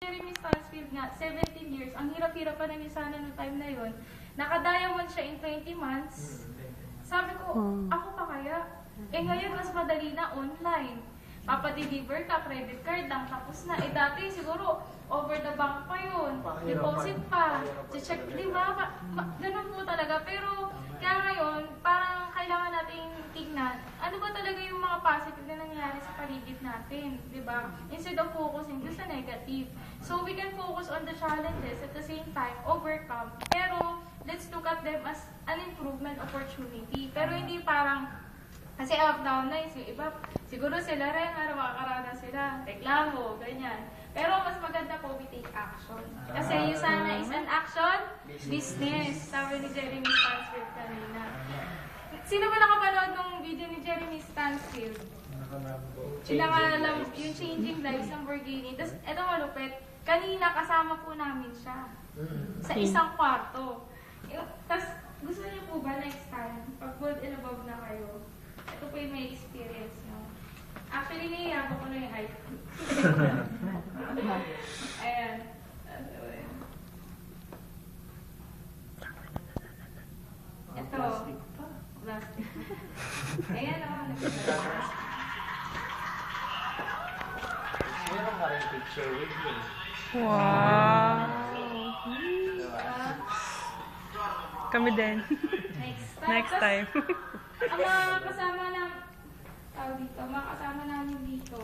Jeremy Stansfield nga, 17 years. Ang hirap-hirap pa namin sana noong time na yun. Naka-diamond siya in 20 months. Sabi ko, ako pa kaya? Eh ngayon, mas madali na online. Papadeliver ka, credit card lang, tapos na. Eh dati siguro, over the bank pa yun. Deposit pa. Check, di ba? Ganun po talaga. Pero, kaya ngayon, parang kailangan natin tingnan, ano ba talaga yung mga positive na nangyayari sa paligid natin, di ba? Instead of focusing sa negative. So, we can focus on the challenges at the same time, overcome. Pero, let's look at them as an improvement opportunity. Pero hindi parang, kasi up down na yung iba, siguro sila rin, makakaranas sila, reklamo, ganyan. Pero mas maganda po, we take action. Kasi yung sana is an action business. Sabi ni Jeremy Stansfield kanina. Sino ba nakapanood ng video ni Jeremy Stansfield? Alam yung Changing Lives ng Lamborghini. Tapos, eto malupit, kanina kasama po namin siya. Sa isang kwarto. Tapos, gusto niyo po ba next time, pag gold and above na kayo, ito po yung may experience nyo. Actually, niyayabang ko na yung height. Ayan. Ito. Plastic. Ayan ako. Meron ka rin picture with me. Wow! Kami din. Next time. Ang mga kasama na dito, mga kasama namin dito.